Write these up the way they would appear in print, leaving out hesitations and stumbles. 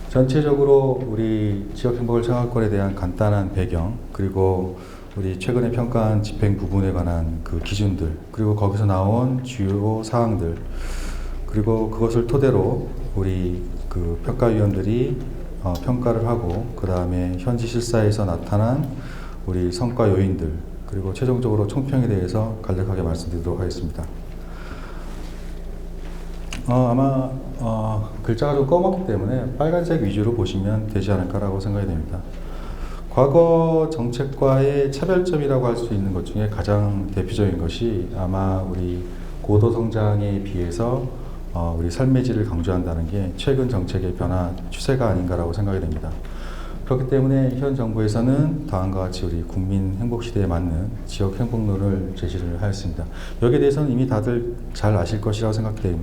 전체적으로 우리 지역행복을 생활권에 대한 간단한 배경, 그리고 우리 최근에 평가한 집행 부분에 관한 그 기준들, 그리고 거기서 나온 주요 사항들, 그리고 그것을 토대로 우리 그 평가위원들이 평가를 하고, 그 다음에 현지 실사에서 나타난 우리 성과 요인들, 그리고 최종적으로 총평에 대해서 간략하게 말씀드리도록 하겠습니다. 아마 글자가 좀 검었기 때문에 빨간색 위주로 보시면 되지 않을까라고 생각이 됩니다. 과거 정책과의 차별점이라고 할 수 있는 것 중에 가장 대표적인 것이 아마 우리 고도 성장에 비해서 우리 삶의 질을 강조한다는 게 최근 정책의 변화 추세가 아닌가라고 생각이 됩니다. 그렇기 때문에 현 정부에서는 다음과 같이 우리 국민 행복 시대에 맞는 지역 행복론을 제시를 하였습니다. 여기에 대해서는 이미 다들 잘 아실 것이라고 생각되기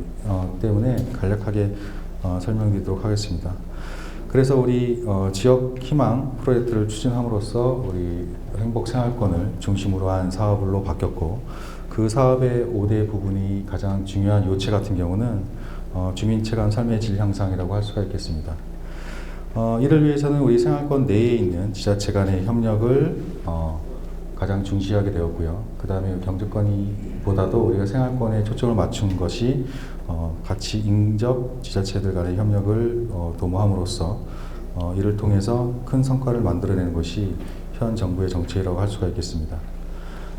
때문에 간략하게 설명드리도록 하겠습니다. 그래서 우리 지역 희망 프로젝트를 추진함으로써 우리 행복 생활권을 중심으로 한 사업으로 바뀌었고, 그 사업의 5대 부분이 가장 중요한 요체 같은 경우는 주민 체감 삶의 질 향상이라고 할 수가 있겠습니다. 이를 위해서는 우리 생활권 내에 있는 지자체 간의 협력을 가장 중시하게 되었고요. 그 다음에 경제권보다도 우리가 생활권에 초점을 맞춘 것이 같이 인접 지자체들 간의 협력을 도모함으로써 이를 통해서 큰 성과를 만들어내는 것이 현 정부의 정책이라고 할 수가 있겠습니다.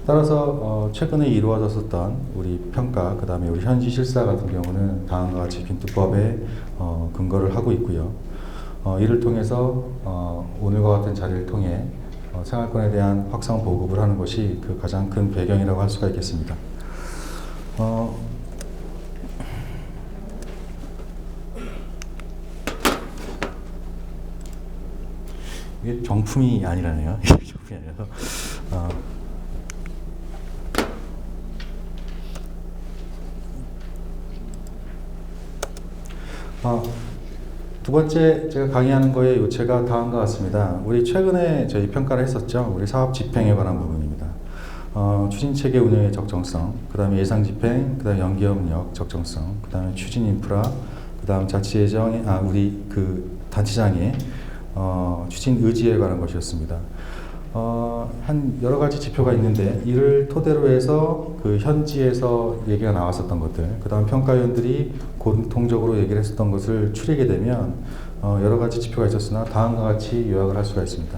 따라서 최근에 이루어졌었던 우리 평가, 그 다음에 우리 현지 실사 같은 경우는 다음과 같이 빈투법에 근거를 하고 있고요. 이를 통해서 오늘과 같은 자리를 통해 생활권에 대한 확산 보급을 하는 것이 그 가장 큰 배경이라고 할 수가 있겠습니다. 이게 정품이 아니라네요. 정품이 아니라서. 두 번째 제가 강의하는 거의 요체가 다음과 같습니다. 우리 최근에 저희 평가를 했었죠. 우리 사업 집행에 관한 부분입니다. 추진 체계 운영의 적정성, 그 다음에 예상 집행, 그 다음에 연계협력 적정성, 그 다음에 추진 인프라, 그 다음 자치 예정, 우리 그 단체장의 추진 의지에 관한 것이었습니다. 한 여러 가지 지표가 있는데 이를 토대로 해서 그 현지에서 얘기가 나왔었던 것들, 그 다음 평가위원들이 공통적으로 얘기를 했었던 것을 추리게 되면 여러 가지 지표가 있었으나 다음과 같이 요약을 할 수가 있습니다.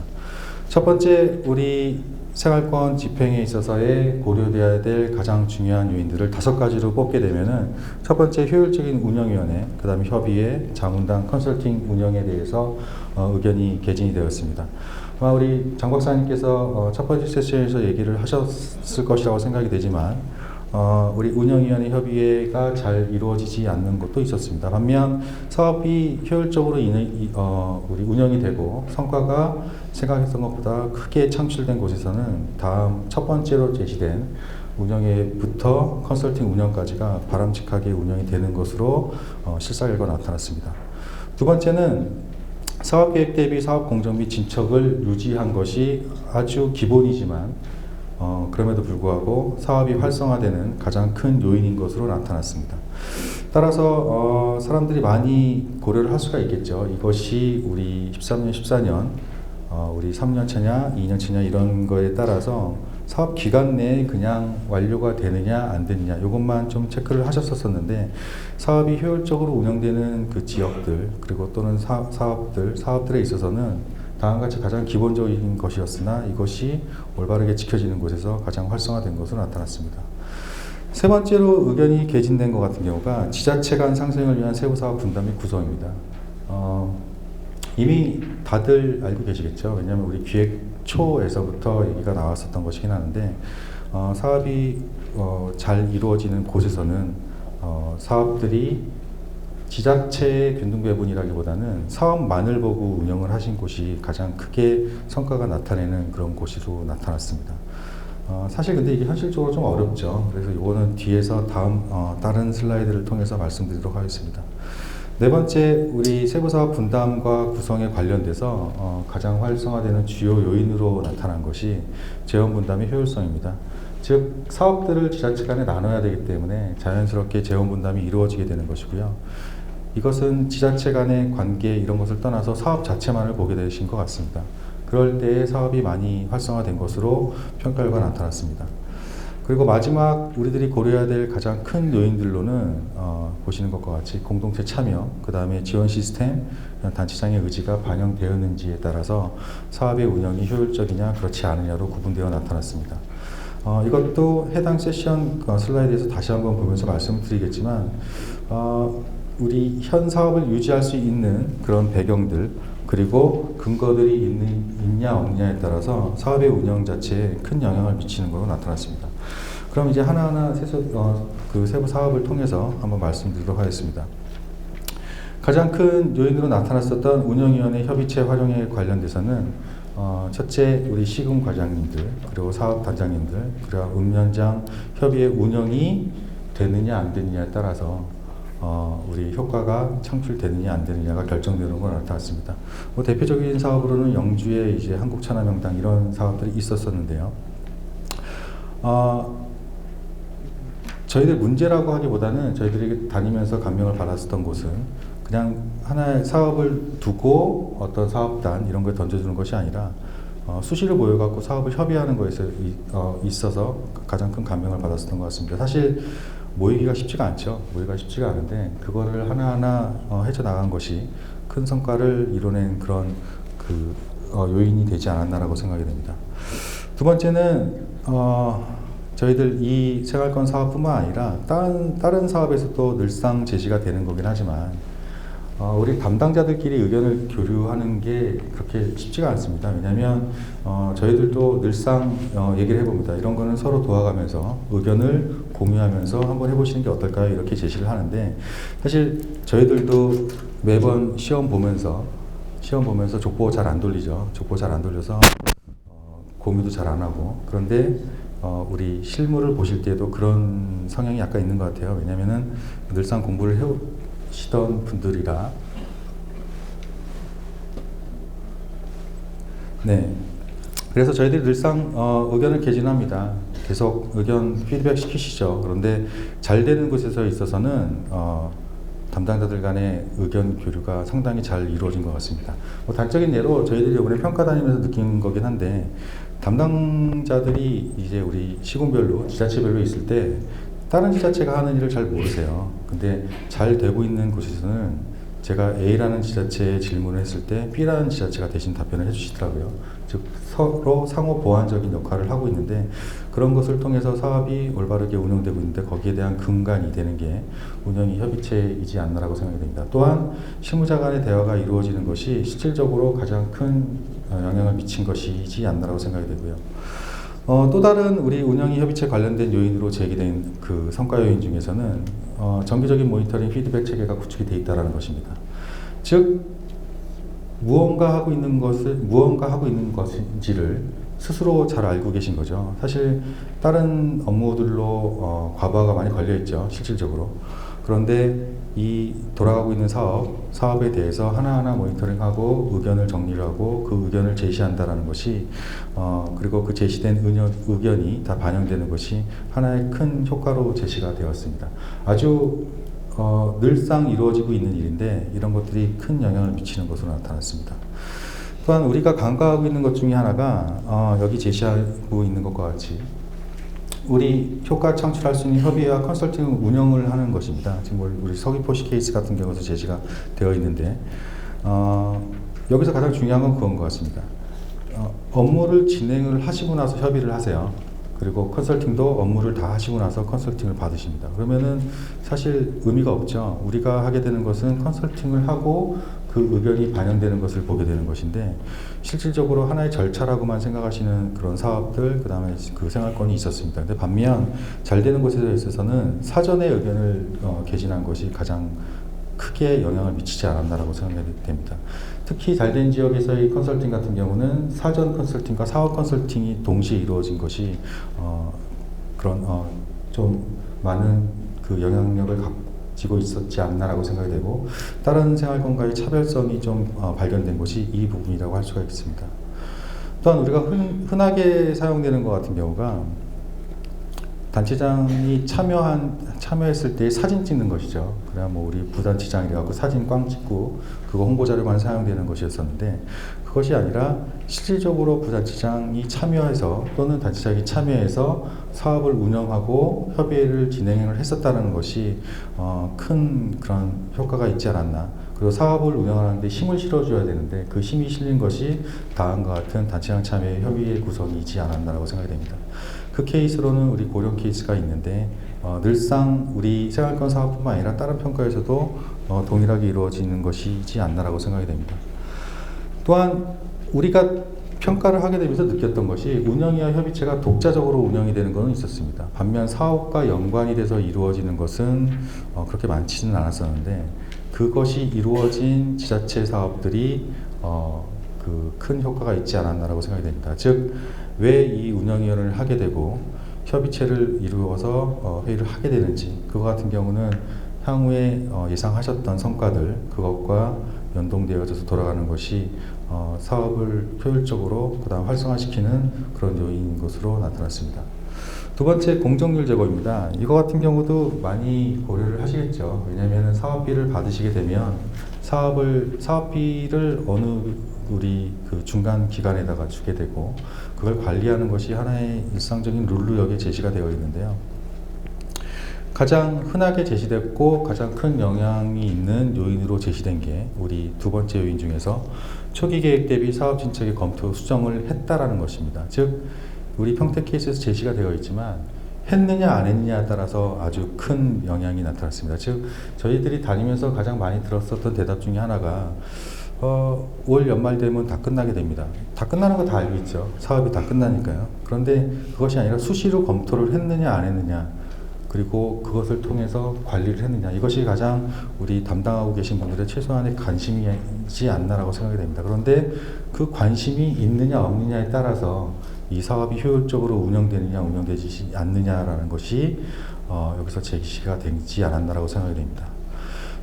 첫 번째, 우리 생활권 집행에 있어서의 고려되어야 될 가장 중요한 요인들을 5가지로 뽑게 되면은 첫 번째, 효율적인 운영위원회, 그 다음에 협의회, 자문단, 컨설팅 운영에 대해서 의견이 개진이 되었습니다. 아마 우리 장 박사님께서 첫 번째 세션에서 얘기를 하셨을 것이라고 생각이 되지만 우리 운영위원회 협의회가 잘 이루어지지 않는 것도 있었습니다. 반면 사업이 효율적으로 우리 운영이 되고 성과가 생각했던 것보다 크게 창출된 곳에서는 다음 첫 번째로 제시된 운영회부터 컨설팅 운영까지가 바람직하게 운영이 되는 것으로 실사 결과가 나타났습니다. 두 번째는 사업계획 대비 사업 공정 및 진척을 유지한 것이 아주 기본이지만 그럼에도 불구하고 사업이 활성화되는 가장 큰 요인인 것으로 나타났습니다. 따라서 사람들이 많이 고려를 할 수가 있겠죠. 이것이 우리 13년, 14년, 우리 3년차냐, 2년차냐 이런 거에 따라서 사업 기간 내에 그냥 완료가 되느냐 안 되느냐 이것만 좀 체크를 하셨었는데, 사업이 효율적으로 운영되는 그 지역들, 그리고 또는 사업들에 있어서는 다음과 같이 가장 기본적인 것이었으나 이것이 올바르게 지켜지는 곳에서 가장 활성화된 것으로 나타났습니다. 세 번째로 의견이 개진된 것 같은 경우가 지자체 간 상생을 위한 세부사업 분담 및 구성입니다. 이미 다들 알고 계시겠죠. 왜냐하면 우리 기획초에서부터 얘기가 나왔었던 것이긴 하는데 사업이 잘 이루어지는 곳에서는 사업들이 지자체의 균등 배분이라기보다는 사업만을 보고 운영을 하신 곳이 가장 크게 성과가 나타내는 그런 곳으로 나타났습니다. 사실 근데 이게 현실적으로 좀 어렵죠. 그래서 이거는 뒤에서 다른 슬라이드를 통해서 말씀드리도록 하겠습니다. 네 번째, 우리 세부사업 분담과 구성에 관련돼서 가장 활성화되는 주요 요인으로 나타난 것이 재원 분담의 효율성입니다. 즉 사업들을 지자체 간에 나눠야 되기 때문에 자연스럽게 재원 분담이 이루어지게 되는 것이고요. 이것은 지자체 간의 관계 이런 것을 떠나서 사업 자체만을 보게 되신 것 같습니다. 그럴 때에 사업이 많이 활성화된 것으로 평가 결과가 나타났습니다. 그리고 마지막 우리들이 고려해야 될 가장 큰 요인들로는 보시는 것과 같이 공동체 참여, 그 다음에 지원 시스템, 단체장의 의지가 반영되었는지에 따라서 사업의 운영이 효율적이냐 그렇지 않느냐로 구분되어 나타났습니다. 이것도 해당 세션 슬라이드에서 다시 한번 보면서 말씀을 드리겠지만 우리 현 사업을 유지할 수 있는 그런 배경들 그리고 근거들이 있냐 없느냐에 따라서 사업의 운영 자체에 큰 영향을 미치는 것으로 나타났습니다. 그럼 이제 하나하나 그 세부 사업을 통해서 한번 말씀드리도록 하겠습니다. 가장 큰 요인으로 나타났었던 운영위원회 협의체 활용에 관련돼서는 첫째 우리 시군 과장님들 그리고 사업 단장님들 그리고 운면장 협의회 운영이 되느냐 안 되느냐에 따라서 우리 효과가 창출되느냐 안 되느냐가 결정되는 걸 나타났습니다. 뭐 대표적인 사업으로는 영주에 이제 한국천하명당 이런 사업들이 있었었는데요. 저희들 문제라고 하기보다는 저희들이 다니면서 감명을 받았었던 곳은 그냥 하나의 사업을 두고 어떤 사업단 이런 걸 던져주는 것이 아니라 수시를 모여갖고 사업을 협의하는 것에 있어서 가장 큰 감명을 받았었던 것 같습니다. 사실 모이기가 쉽지가 않죠. 모이기가 쉽지가 않은데 그거를 하나하나 헤쳐나간 것이 큰 성과를 이뤄낸 그런 요인이 되지 않았나라고 생각이 됩니다. 두 번째는 저희들 이 생활권 사업뿐만 아니라 다른 사업에서도 늘상 제시가 되는 거긴 하지만 우리 담당자들끼리 의견을 교류하는 게 그렇게 쉽지가 않습니다. 왜냐하면 저희들도 늘상 얘기를 해봅니다. 이런 거는 서로 도와가면서 의견을 공유하면서 한번 해보시는 게 어떨까요? 이렇게 제시를 하는데 사실 저희들도 매번 시험 보면서 족보 잘 안 돌리죠. 족보 잘 안 돌려서 공유도 잘 안 하고 그런데 우리 실무를 보실 때도 그런 성향이 약간 있는 것 같아요. 왜냐면은 늘상 공부를 해오시던 분들이라. 네. 그래서 저희들이 늘상 의견을 개진합니다. 계속 의견 피드백 시키시죠. 그런데 잘 되는 곳에서 있어서는 담당자들 간의 의견 교류가 상당히 잘 이루어진 것 같습니다. 뭐 단적인 예로 저희들이 이번에 평가 다니면서 느낀 거긴 한데 담당자들이 이제 우리 시군별로 지자체별로 있을 때 다른 지자체가 하는 일을 잘 모르세요. 근데 잘 되고 있는 곳에서는 제가 A라는 지자체에 질문을 했을 때 B라는 지자체가 대신 답변을 해주시더라고요. 즉 서로 상호 보완적인 역할을 하고 있는데 그런 것을 통해서 사업이 올바르게 운영되고 있는데 거기에 대한 근간이 되는 게 운영이 협의체이지 않나라고 생각이 됩니다. 또한 실무자 간의 대화가 이루어지는 것이 실질적으로 가장 큰 영향을 미친 것이지 않나라고 생각이 되고요. 또 다른 우리 운영이 협의체 관련된 요인으로 제기된 그 성과 요인 중에서는 정기적인 모니터링 피드백 체계가 구축이 되어 있다는 것입니다. 즉 무언가 하고 있는 것인지를 스스로 잘 알고 계신 거죠. 사실 다른 업무들로 과부하가 많이 걸려 있죠, 실질적으로. 그런데 이 돌아가고 있는 사업에 대해서 하나하나 모니터링하고 의견을 정리를 하고 그 의견을 제시한다라는 것이 그리고 그 제시된 의견이 다 반영되는 것이 하나의 큰 효과로 제시가 되었습니다. 아주 늘상 이루어지고 있는 일인데 이런 것들이 큰 영향을 미치는 것으로 나타났습니다. 또한 우리가 간과하고 있는 것 중에 하나가 여기 제시하고 있는 것과 같이 우리 효과 창출할 수 있는 협의와 컨설팅 운영을 하는 것입니다. 지금 우리 서귀포시 케이스 같은 경우도 제시가 되어 있는데 여기서 가장 중요한 건 그건 것 같습니다. 업무를 진행을 하시고 나서 협의를 하세요. 그리고 컨설팅도 업무를 다 하시고 나서 컨설팅을 받으십니다. 그러면은 사실 의미가 없죠. 우리가 하게 되는 것은 컨설팅을 하고 그 의견이 반영되는 것을 보게 되는 것인데 실질적으로 하나의 절차라고만 생각하시는 그런 사업들 그 다음에 그 생활권이 있었습니다. 근데 반면 잘 되는 곳에 있어서는 사전에 의견을 개진한 것이 가장 크게 영향을 미치지 않았나라고 생각이 됩니다. 특히 잘된 지역에서의 컨설팅 같은 경우는 사전 컨설팅과 사업 컨설팅이 동시에 이루어진 것이 좀 많은 그 영향력을 가지고 있었지 않나라고 생각이 되고 다른 생활권과의 차별성이 좀 발견된 것이 이 부분이라고 할 수가 있습니다. 또한 우리가 흔하게 사용되는 것 같은 경우가 단체장이 참여했을 때 사진 찍는 것이죠. 그래야 뭐 우리 부단체장이 돼갖고 사진 꽝 찍고 그거 홍보자료만 사용되는 것이었었는데, 그것이 아니라 실질적으로 부단체장이 참여해서 또는 단체장이 참여해서 사업을 운영하고 협의회를 진행을 했었다는 것이 큰 그런 효과가 있지 않았나. 그리고 사업을 운영하는데 힘을 실어줘야 되는데 그 힘이 실린 것이 다음과 같은 단체장 참여 협의회 구성이지 않았나라고 생각이 됩니다. 그 케이스로는 우리 고령 케이스가 있는데 늘상 우리 생활권 사업뿐만 아니라 다른 평가에서도 동일하게 이루어지는 것이지 않나라고 생각이 됩니다. 또한 우리가 평가를 하게 되면서 느꼈던 것이 운영이와 협의체가 독자적으로 운영이 되는 것은 있었습니다. 반면 사업과 연관이 돼서 이루어지는 것은 그렇게 많지는 않았었는데, 그것이 이루어진 지자체 사업들이 그 큰 효과가 있지 않았나라고 생각이 됩니다. 즉, 왜 이 운영위원회를 하게 되고 협의체를 이루어서 회의를 하게 되는지, 그거 같은 경우는 향후에 예상하셨던 성과들, 그것과 연동되어져서 돌아가는 것이 사업을 효율적으로 그다음 활성화시키는 그런 요인인 것으로 나타났습니다. 두 번째, 공정률 제고입니다. 이거 같은 경우도 많이 고려를 하시겠죠. 왜냐하면 사업비를 받으시게 되면 사업비를 어느 우리 그 중간 기관에다가 주게 되고 그걸 관리하는 것이 하나의 일상적인 룰루역에 제시가 되어 있는데요. 가장 흔하게 제시됐고 가장 큰 영향이 있는 요인으로 제시된 게 우리 두 번째 요인 중에서 초기 계획 대비 사업 진척의 검토 수정을 했다라는 것입니다. 즉, 우리 평택 케이스에서 제시가 되어 있지만 했느냐 안 했느냐에 따라서 아주 큰 영향이 나타났습니다. 즉, 저희들이 다니면서 가장 많이 들었었던 대답 중에 하나가 올 연말 되면 다 끝나게 됩니다. 다 끝나는 거 다 알고 있죠. 사업이 다 끝나니까요. 그런데 그것이 아니라 수시로 검토를 했느냐 안 했느냐, 그리고 그것을 통해서 관리를 했느냐, 이것이 가장 우리 담당하고 계신 분들의 최소한의 관심이지 않나라고 생각이 됩니다. 그런데 그 관심이 있느냐 없느냐에 따라서 이 사업이 효율적으로 운영되느냐 운영되지 않느냐라는 것이 여기서 제시가 되지 않았나라고 생각이 됩니다.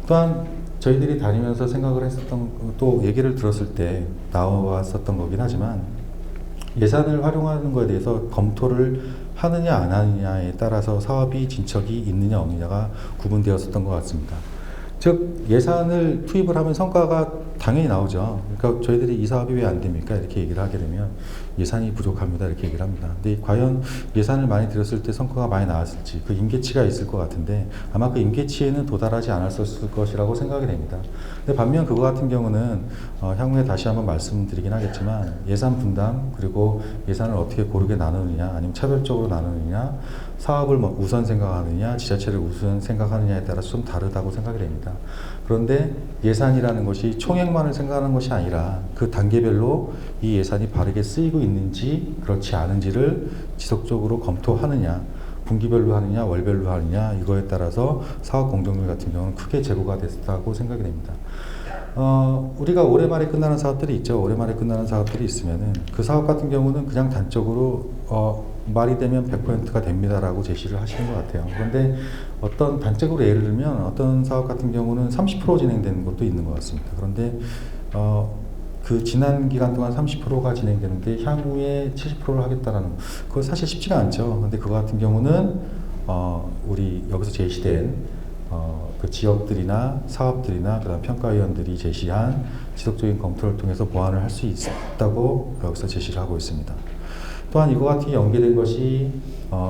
또한 저희들이 다니면서 생각을 했었던, 또 얘기를 들었을 때 나왔었던 거긴 하지만, 예산을 활용하는 것에 대해서 검토를 하느냐 안 하느냐에 따라서 사업이 진척이 있느냐 없느냐가 구분되었었던 것 같습니다. 즉, 예산을 투입을 하면 성과가 당연히 나오죠. 그러니까 저희들이 이 사업이 왜 안 됩니까? 이렇게 얘기를 하게 되면 예산이 부족합니다, 이렇게 얘기를 합니다. 근데 과연 예산을 많이 들였을 때 성과가 많이 나왔을지, 그 임계치가 있을 것 같은데 아마 그 임계치에는 도달하지 않았을 것이라고 생각이 됩니다. 근데 반면 그거 같은 경우는 향후에 다시 한번 말씀드리긴 하겠지만, 예산 분담, 그리고 예산을 어떻게 고르게 나누느냐, 아니면 차별적으로 나누느냐, 사업을 우선 생각하느냐, 지자체를 우선 생각하느냐에 따라서 좀 다르다고 생각이 됩니다. 그런데 예산이라는 것이 총액만을 생각하는 것이 아니라 그 단계별로 이 예산이 바르게 쓰이고 있는지 그렇지 않은지를 지속적으로 검토하느냐, 분기별로 하느냐 월별로 하느냐, 이거에 따라서 사업 공정률 같은 경우는 크게 제고가 됐다고 생각이 됩니다. 우리가 올해 말에 끝나는 사업들이 있죠. 올해 말에 끝나는 사업들이 있으면은 그 사업 같은 경우는 그냥 단적으로 말이 되면 100%가 됩니다라고 제시를 하시는 것 같아요. 그런데 어떤 단적으로 예를 들면 어떤 사업 같은 경우는 30% 진행되는 것도 있는 것 같습니다. 그런데 그 지난 기간 동안 30%가 진행되는데 향후에 70%를 하겠다라는, 그거 사실 쉽지가 않죠. 근데 그거 같은 경우는 우리 여기서 제시된 그 지역들이나 사업들이나 그다음 평가위원들이 제시한 지속적인 검토를 통해서 보완을 할 수 있다고 여기서 제시를 하고 있습니다. 또한 이거 같은 연계된 것이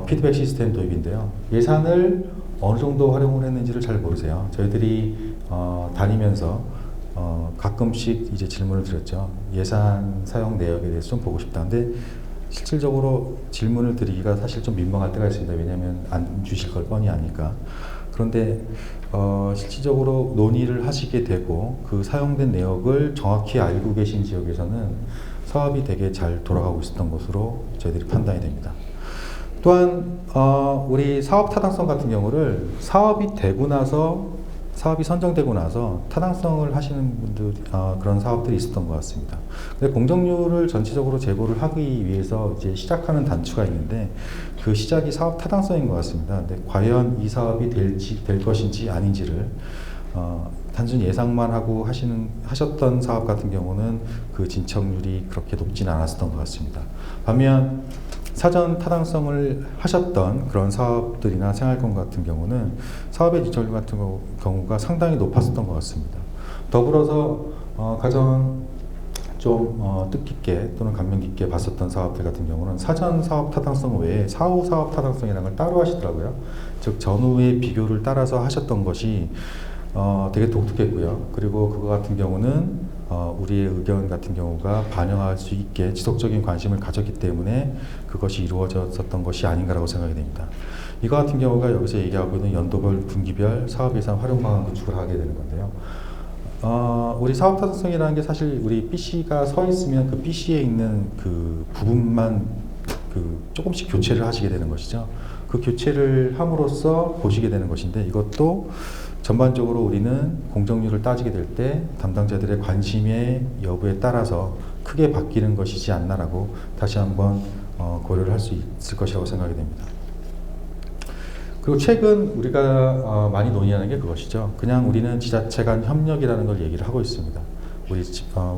피드백 시스템 도입인데요. 예산을 어느 정도 활용을 했는지를 잘 모르세요. 저희들이 다니면서 가끔씩 이제 질문을 드렸죠. 예산 사용 내역에 대해서 좀 보고 싶다. 근데 실질적으로 질문을 드리기가 사실 좀 민망할 때가 있습니다. 왜냐하면 안 주실 걸 뻔히 아니까. 그런데 실질적으로 논의를 하시게 되고 그 사용된 내역을 정확히 알고 계신 지역에서는 사업이 되게 잘 돌아가고 있었던 것으로 저희들이 판단이 됩니다. 또한 우리 사업 타당성 같은 경우를 사업이 선정되고 나서 타당성을 하시는 분들 그런 사업들이 있었던 것 같습니다. 근데 공정률을 전체적으로 제고를 하기 위해서 이제 시작하는 단추가 있는데 그 시작이 사업 타당성인 것 같습니다. 근데 과연 이 사업이 될 것인지 아닌지를 단순히 예상만 하고 하셨던 사업 같은 경우는 그 진척률이 그렇게 높지는 않았었던 것 같습니다. 반면 사전 타당성을 하셨던 그런 사업들이나 생활권 같은 경우는 사업의 지정률 같은 경우가 상당히 높았었던 것 같습니다. 더불어서 가장 좀 뜻깊게 또는 감명 깊게 봤었던 사업들 같은 경우는 사전 사업 타당성 외에 사후 사업 타당성이라는 걸 따로 하시더라고요. 즉 전후의 비교를 따라서 하셨던 것이 되게 독특했고요. 그리고 그거 같은 경우는 우리의 의견 같은 경우가 반영할 수 있게 지속적인 관심을 가졌기 때문에 그것이 이루어졌었던 것이 아닌가라고 생각이 됩니다. 이거 같은 경우가 여기서 얘기하고 있는 연도별, 분기별 사업 예산 활용 방안 구축을 하게 되는 건데요. 우리 사업 타당성이라는 게 사실 우리 BC가 서 있으면 그 BC에 있는 그 부분만 조금씩 교체를 하시게 되는 것이죠. 그 교체를 함으로써 보시게 되는 것인데 이것도 전반적으로 우리는 공정률을 따지게 될 때 담당자들의 관심의 여부에 따라서 크게 바뀌는 것이지 않나라고 다시 한번 고려를 할 수 있을 것이라고 생각이 됩니다. 그리고 최근 우리가 많이 논의하는 게 그것이죠. 그냥 우리는 지자체 간 협력이라는 걸 얘기를 하고 있습니다.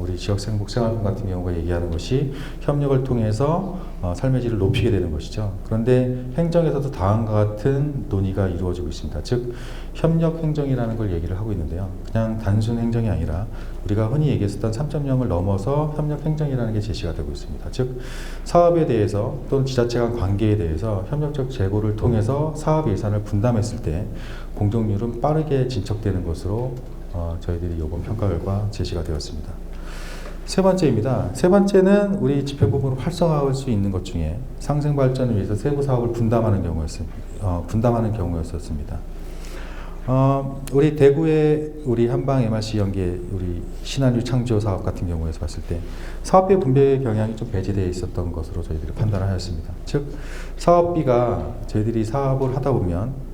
우리 지역생활권 같은 경우가 얘기하는 것이 협력을 통해서 삶의 질을 높이게 되는 것이죠. 그런데 행정에서도 다음과 같은 논의가 이루어지고 있습니다. 즉 협력 행정이라는 걸 얘기를 하고 있는데요. 그냥 단순 행정이 아니라 우리가 흔히 얘기했었던 3.0을 넘어서 협력 행정이라는 게 제시가 되고 있습니다. 즉 사업에 대해서 또는 지자체 간 관계에 대해서 협력적 재고를 통해서 사업 예산을 분담했을 때 공정률은 빠르게 진척되는 것으로 저희들이 이번 평가 결과 제시가 되었습니다. 세 번째입니다. 세 번째는 우리 집행 부분을 활성화할 수 있는 것 중에 상생 발전을 위해서 세부 사업을 분담하는 경우였습니다. 우리 대구의 우리 한방 MRC 연계 우리 신한유 창조 사업 같은 경우에서 봤을 때 사업비 분배 경향이 좀 배제되어 있었던 것으로 저희들이 판단을 하였습니다. 즉 사업비가 저희들이 사업을 하다 보면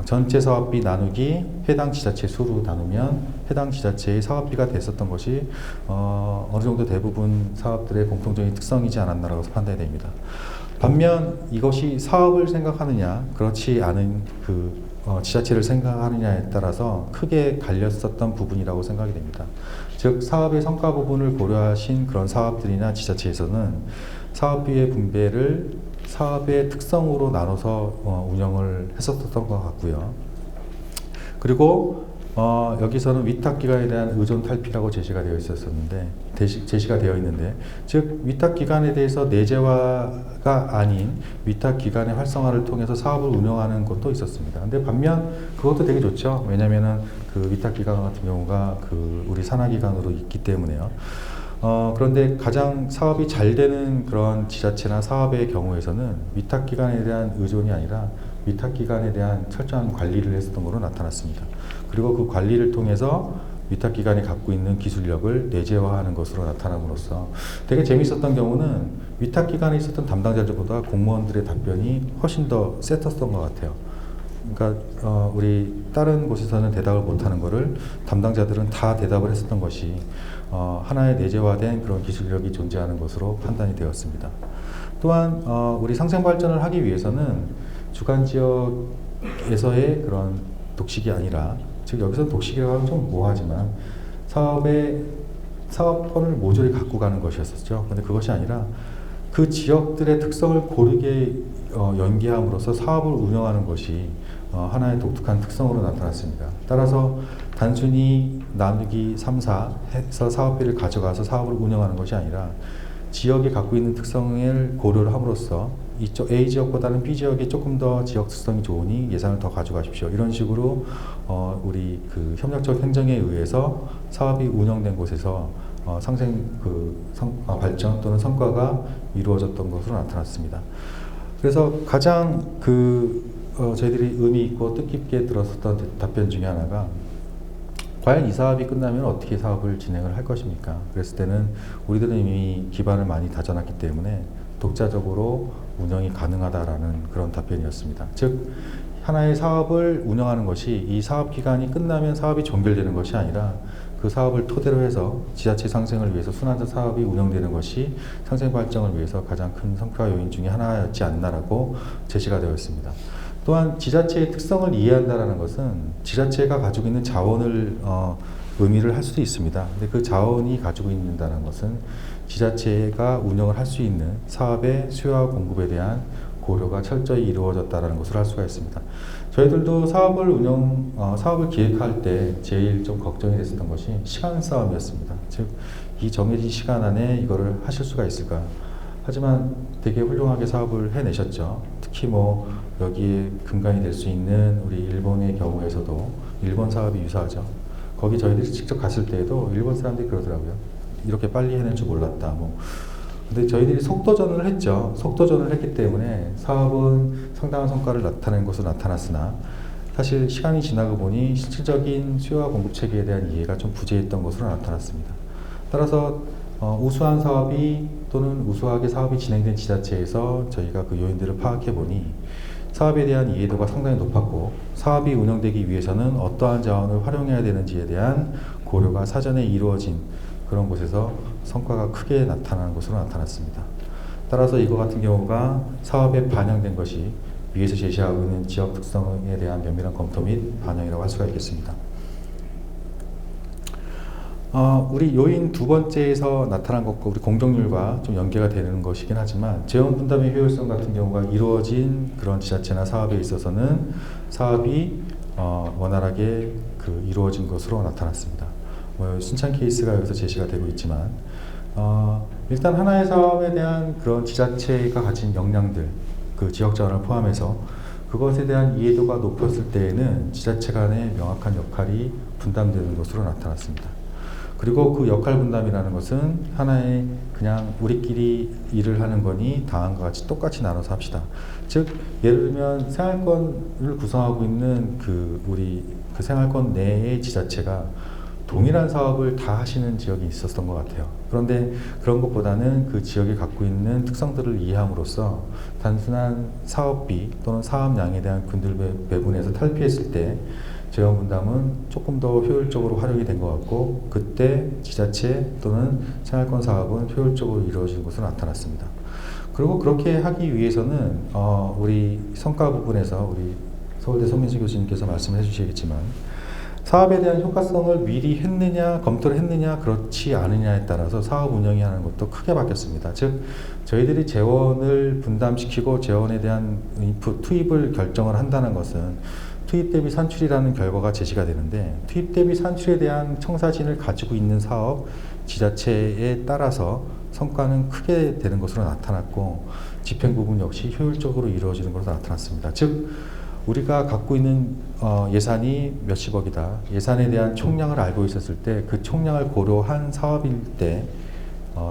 전체 사업비 나누기 해당 지자체 수로 나누면 해당 지자체의 사업비가 됐었던 것이 어느 정도 대부분 사업들의 공통적인 특성이지 않았나라고 판단이 됩니다. 반면 이것이 사업을 생각하느냐 그렇지 않은 지자체를 생각하느냐에 따라서 크게 갈렸었던 부분이라고 생각이 됩니다. 즉 사업의 성과 부분을 고려하신 그런 사업들이나 지자체에서는 사업비의 분배를 사업의 특성으로 나눠서 운영을 했었던 것 같고요. 그리고 여기서는 위탁기관에 대한 의존 탈피라고 제시가 되어 있는데 즉 위탁기관에 대해서 내재화가 아닌 위탁기관의 활성화를 통해서 사업을 운영하는 것도 있었습니다. 근데 반면 그것도 되게 좋죠. 왜냐면은 그 위탁기관 같은 경우가 우리 산하기관으로 있기 때문에요. 그런데 가장 사업이 잘 되는 그런 지자체나 사업의 경우에서는 위탁기관에 대한 의존이 아니라 위탁기관에 대한 철저한 관리를 했었던 것으로 나타났습니다. 그리고 그 관리를 통해서 위탁기관이 갖고 있는 기술력을 내재화하는 것으로 나타남으로써 되게 재밌었던 경우는 위탁기관에 있었던 담당자들보다 공무원들의 답변이 훨씬 더 셌었던 것 같아요. 그러니까 우리 다른 곳에서는 대답을 못하는 거를 담당자들은 다 대답을 했었던 것이 하나의 내재화된 그런 기술력이 존재하는 것으로 판단이 되었습니다. 또한 우리 상생 발전을 하기 위해서는 주간 지역에서의 그런 독식이 아니라 즉 여기서 독식이라고 하면 좀 모호하지만 사업권을 모조리 갖고 가는 것이었었죠. 그런데 그것이 아니라 그 지역들의 특성을 고르게 연계함으로써 사업을 운영하는 것이 하나의 독특한 특성으로 나타났습니다. 따라서 단순히 나누기 3, 4 해서 사업비를 가져가서 사업을 운영하는 것이 아니라 지역이 갖고 있는 특성을 고려를 함으로써 이쪽 A 지역보다는 B 지역이 조금 더 지역 특성이 좋으니 예산을 더 가져가십시오. 이런 식으로 우리 협력적 행정에 의해서 사업이 운영된 곳에서 상생 발전 또는 성과가 이루어졌던 것으로 나타났습니다. 그래서 가장 저희들이 의미 있고 뜻깊게 들었었던 답변 중에 하나가 과연 이 사업이 끝나면 어떻게 사업을 진행을 할 것입니까? 그랬을 때는 우리들은 이미 기반을 많이 다져놨기 때문에 독자적으로 운영이 가능하다라는 그런 답변이었습니다. 즉 하나의 사업을 운영하는 것이 이 사업 기간이 끝나면 사업이 종결되는 것이 아니라 그 사업을 토대로 해서 지자체 상생을 위해서 순환적 사업이 운영되는 것이 상생 발전을 위해서 가장 큰 성과 요인 중에 하나였지 않나라고 제시가 되어 있습니다. 또한 지자체의 특성을 이해한다라는 것은 지자체가 가지고 있는 자원을 의미를 할 수도 있습니다. 근데 그 자원이 가지고 있는다는 것은 지자체가 운영을 할 수 있는 사업의 수요와 공급에 대한 고려가 철저히 이루어졌다는 것을 알 수가 있습니다. 저희들도 사업을 기획할 때 제일 좀 걱정이 됐었던 것이 시간 싸움이었습니다. 즉, 이 정해진 시간 안에 이거를 하실 수가 있을까? 하지만 되게 훌륭하게 사업을 해내셨죠. 특히 뭐 여기에 근간이 될 수 있는 우리 일본의 경우에서도 일본 사업이 유사하죠. 거기 저희들이 직접 갔을 때에도 일본 사람들이 그러더라고요. 이렇게 빨리 해낼 줄 몰랐다. 뭐. 근데 저희들이 속도전을 했죠. 속도전을 했기 때문에 사업은 상당한 성과를 나타낸 것으로 나타났으나 사실 시간이 지나고 보니 실질적인 수요와 공급 체계에 대한 이해가 좀 부재했던 것으로 나타났습니다. 따라서 우수한 사업이 또는 우수하게 사업이 진행된 지자체에서 저희가 그 요인들을 파악해 보니 사업에 대한 이해도가 상당히 높았고 사업이 운영되기 위해서는 어떠한 자원을 활용해야 되는지에 대한 고려가 사전에 이루어진 그런 곳에서 성과가 크게 나타나는 것으로 나타났습니다. 따라서 이거 같은 경우가 사업에 반영된 것이 위에서 제시하고 있는 지역 특성에 대한 면밀한 검토 및 반영이라고 할 수가 있겠습니다. 우리 요인 두 번째에서 나타난 것과 우리 공정률과 좀 연계가 되는 것이긴 하지만 재원 분담의 효율성 같은 경우가 이루어진 그런 지자체나 사업에 있어서는 사업이 원활하게 이루어진 것으로 나타났습니다. 순창 케이스가 여기서 제시가 되고 있지만 일단 하나의 사업에 대한 그런 지자체가 가진 역량들, 그 지역 자원을 포함해서 그것에 대한 이해도가 높았을 때에는 지자체 간의 명확한 역할이 분담되는 것으로 나타났습니다. 그리고 그 역할 분담이라는 것은 하나의 그냥 우리끼리 일을 하는 거니 다음과 같이 똑같이 나눠서 합시다. 즉 예를 들면 생활권을 구성하고 있는 우리 생활권 내의 지자체가 동일한 사업을 다 하시는 지역이 있었던 것 같아요. 그런데 그런 것보다는 그 지역이 갖고 있는 특성들을 이해함으로써 단순한 사업비 또는 사업량에 대한 균들 배분에서 탈피했을 때 재원 분담은 조금 더 효율적으로 활용이 된 것 같고 그때 지자체 또는 생활권 사업은 효율적으로 이루어진 것으로 나타났습니다. 그리고 그렇게 하기 위해서는 우리 성과 부분에서 우리 서울대 손민수 교수님께서 말씀을 해주시겠지만 사업에 대한 효과성을 미리 했느냐 검토를 했느냐 그렇지 않느냐에 따라서 사업 운영이 하는 것도 크게 바뀌었습니다. 즉 저희들이 재원을 분담시키고 재원에 대한 투입을 결정을 한다는 것은 투입 대비 산출이라는 결과가 제시가 되는데 투입 대비 산출에 대한 청사진을 가지고 있는 사업 지자체에 따라서 성과는 크게 되는 것으로 나타났고 집행 부분 역시 효율적으로 이루어지는 것으로 나타났습니다. 즉 우리가 갖고 있는 예산이 몇십억이다. 예산에 대한 총량을 알고 있었을 때 그 총량을 고려한 사업일 때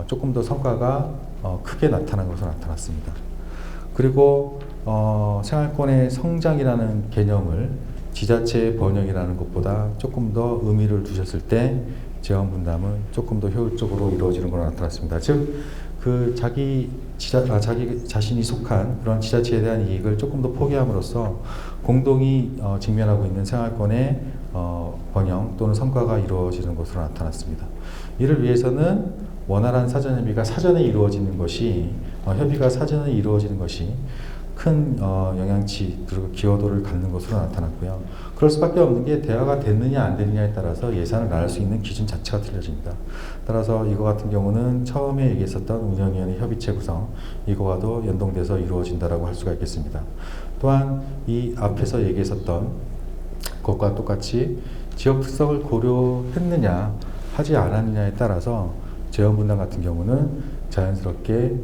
조금 더 성과가 크게 나타난 것으로 나타났습니다. 그리고 생활권의 성장이라는 개념을 지자체의 번영이라는 것보다 조금 더 의미를 두셨을 때 재원 분담은 조금 더 효율적으로 이루어지는 것으로 나타났습니다. 즉, 자기 자신이 속한 그런 지자체에 대한 이익을 조금 더 포기함으로써 공동이 직면하고 있는 생활권의 번영 또는 성과가 이루어지는 것으로 나타났습니다. 이를 위해서는 원활한 사전 협의가 사전에 이루어지는 것이 협의가 사전에 이루어지는 것이 큰 영향치 그리고 기여도를 갖는 것으로 나타났고요. 그럴 수밖에 없는 게 대화가 됐느냐 안 됐느냐에 따라서 예산을 나눌 수 있는 기준 자체가 틀려집니다. 따라서 이거 같은 경우는 처음에 얘기했었던 운영위원회 협의체 구성 이거와도 연동돼서 이루어진다라고 할 수가 있겠습니다. 또한 이 앞에서 얘기했었던 것과 똑같이 지역 특성을 고려했느냐 하지 않았느냐에 따라서 재원 분담 같은 경우는 자연스럽게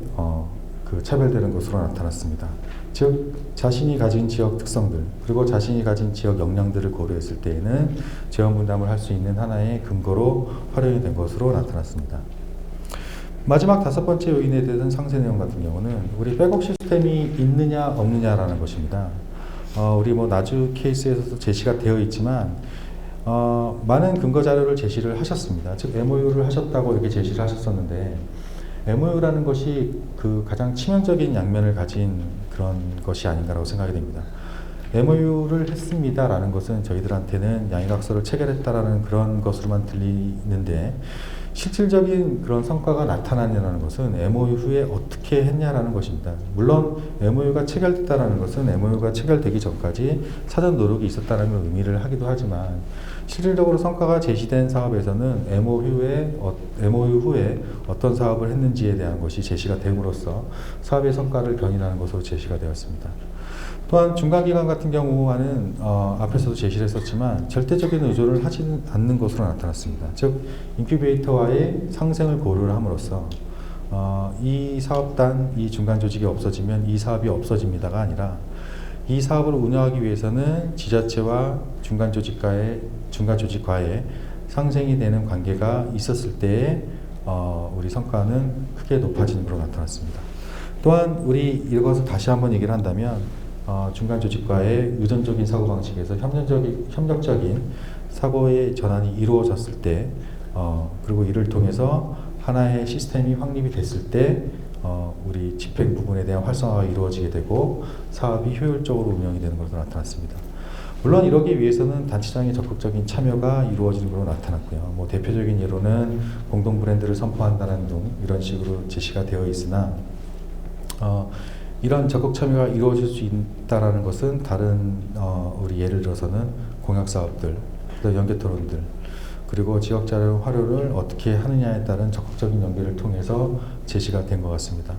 차별되는 것으로 나타났습니다. 즉 자신이 가진 지역 특성들 그리고 자신이 가진 지역 역량들을 고려했을 때에는 재원 분담을 할 수 있는 하나의 근거로 활용이 된 것으로 나타났습니다. 마지막 다섯 번째 요인에 대한 상세 내용 같은 경우는 우리 백업 시스템이 있느냐 없느냐라는 것입니다. 우리 나주 케이스에서도 제시가 되어 있지만 많은 근거 자료를 제시를 하셨습니다. 즉 MOU를 하셨다고 이렇게 제시를 하셨었는데 MOU라는 것이 가장 치명적인 양면을 가진 그런 것이 아닌가라고 생각이 됩니다. MOU를 했습니다라는 것은 저희들한테는 양해각서를 체결했다라는 그런 것으로만 들리는데 실질적인 그런 성과가 나타났냐는 것은 MOU 후에 어떻게 했냐라는 것입니다. 물론 MOU가 체결됐다는 것은 MOU가 체결되기 전까지 사전 노력이 있었다는 의미를 하기도 하지만 실질적으로 성과가 제시된 사업에서는 MOU 후에 어떤 사업을 했는지에 대한 것이 제시가 됨으로써 사업의 성과를 견인하는 것으로 제시가 되었습니다. 또한 중간기간 같은 경우와는 앞에서도 제시를 했었지만 절대적인 의존을 하지 않는 것으로 나타났습니다. 즉 인큐베이터와의 상생을 고려를 함으로써 이 사업단, 이 중간 조직이 없어지면 이 사업이 없어집니다가 아니라 이 사업을 운영하기 위해서는 지자체와 중간 조직과의 상생이 되는 관계가 있었을 때에 우리 성과는 크게 높아지는 것으로 나타났습니다. 또한 우리 이것을 다시 한번 얘기를 한다면 중간 조직과의 의존적인 사고방식에서 협력적인 사고의 전환이 이루어졌을 때 그리고 이를 통해서 하나의 시스템이 확립이 됐을 때 우리 집행 부분에 대한 활성화가 이루어지게 되고 사업이 효율적으로 운영이 되는 것으로 나타났습니다. 물론 이러기 위해서는 단체장의 적극적인 참여가 이루어지는 것으로 나타났고요. 뭐 대표적인 예로는 공동 브랜드를 선포한다는 등 이런 식으로 제시가 되어 있으나 이런 적극 참여가 이루어질 수 있다라는 것은 다른 우리 예를 들어서는 공약 사업들, 연계 토론들, 그리고 지역 자료 활용을 어떻게 하느냐에 따른 적극적인 연계를 통해서 제시가 된 것 같습니다.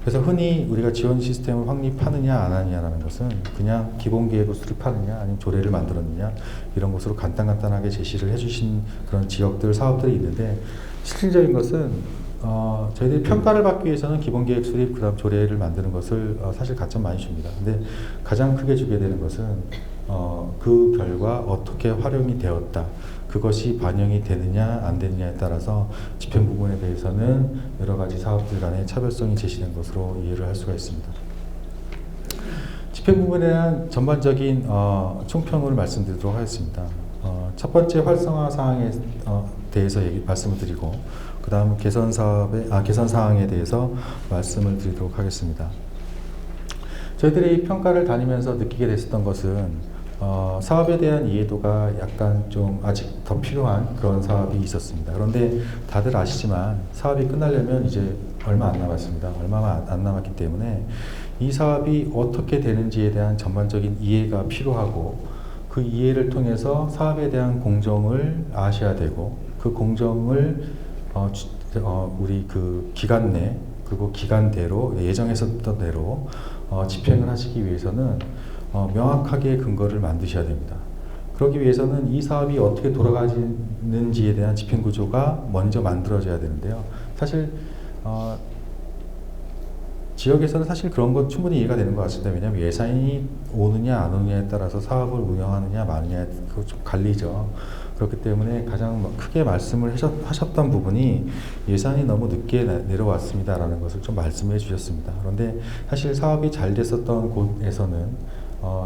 그래서 흔히 우리가 지원 시스템을 확립하느냐 안 하느냐라는 것은 그냥 기본 계획을 수립하느냐 아니면 조례를 만들었느냐 이런 것으로 간단하게 제시를 해주신 그런 지역들, 사업들이 있는데 실질적인 것은 저희들이 평가를 받기 위해서는 기본 계획 수립, 그 다음 조례를 만드는 것을 사실 가점 많이 줍니다. 근데 가장 크게 주게 되는 것은 그 결과 어떻게 활용이 되었다. 그것이 반영이 되느냐 안 되느냐에 따라서 집행 부분에 대해서는 여러 가지 사업들 간의 차별성이 제시된 것으로 이해를 할 수가 있습니다. 집행 부분에 대한 전반적인 총평을 말씀드리도록 하겠습니다. 첫 번째 활성화 사항에 대해서 말씀을 드리고 그 다음 개선 사항에 대해서 말씀을 드리도록 하겠습니다. 저희들이 평가를 다니면서 느끼게 됐었던 것은 사업에 대한 이해도가 약간 좀 아직 더 필요한 그런 사업이 있었습니다. 그런데 다들 아시지만 사업이 끝나려면 이제 얼마 안 남았습니다. 얼마 안 남았기 때문에 이 사업이 어떻게 되는지에 대한 전반적인 이해가 필요하고 그 이해를 통해서 사업에 대한 공정을 아셔야 되고 그 공정을 우리 그 기간 내 그리고 기간대로 예정했었던 대로 집행을 하시기 위해서는 명확하게 근거를 만드셔야 됩니다. 그러기 위해서는 이 사업이 어떻게 돌아가는지에 대한 집행 구조가 먼저 만들어져야 되는데요. 사실 지역에서는 사실 그런 건 충분히 이해가 되는 것 같습니다. 왜냐하면 예산이 오느냐 안 오느냐에 따라서 사업을 운영하느냐 마느냐 그거 좀 갈리죠. 그렇기 때문에 가장 크게 말씀을 하셨던 부분이 예산이 너무 늦게 내려왔습니다라는 것을 좀 말씀해 주셨습니다. 그런데 사실 사업이 잘 됐었던 곳에서는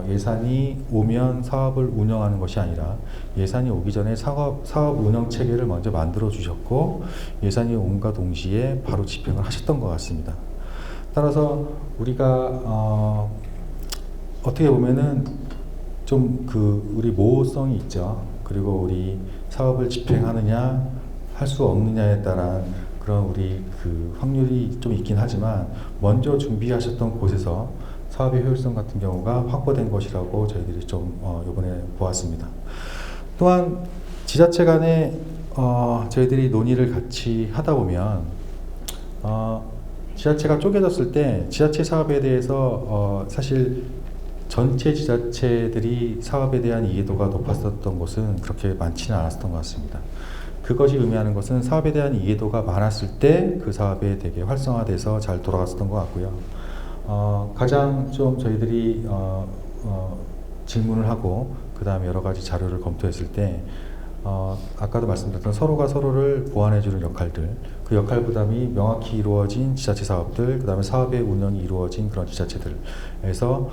예산이 오면 사업을 운영하는 것이 아니라 예산이 오기 전에 사업 운영 체계를 먼저 만들어 주셨고 예산이 온과 동시에 바로 집행을 하셨던 것 같습니다. 따라서 우리가 어떻게 보면은 좀 우리 모호성이 있죠. 그리고 우리 사업을 집행하느냐 할 수 없느냐에 따른 그런 우리 확률이 좀 있긴 하지만 먼저 준비하셨던 곳에서 사업의 효율성 같은 경우가 확보된 것이라고 저희들이 좀 이번에 보았습니다. 또한 지자체 간에 저희들이 논의를 같이 하다 보면 지자체가 쪼개졌을 때 지자체 사업에 대해서 사실 전체 지자체들이 사업에 대한 이해도가 높았었던 곳은 그렇게 많지는 않았던 것 같습니다. 그것이 의미하는 것은 사업에 대한 이해도가 많았을 때 그 사업에 되게 활성화돼서 잘 돌아갔었던 것 같고요. 가장 좀 저희들이 질문을 하고 그 다음에 여러 가지 자료를 검토했을 때 아까도 말씀드렸던 서로가 서로를 보완해주는 역할들, 그 역할 부담이 명확히 이루어진 지자체 사업들, 그 다음에 사업의 운영이 이루어진 그런 지자체들에서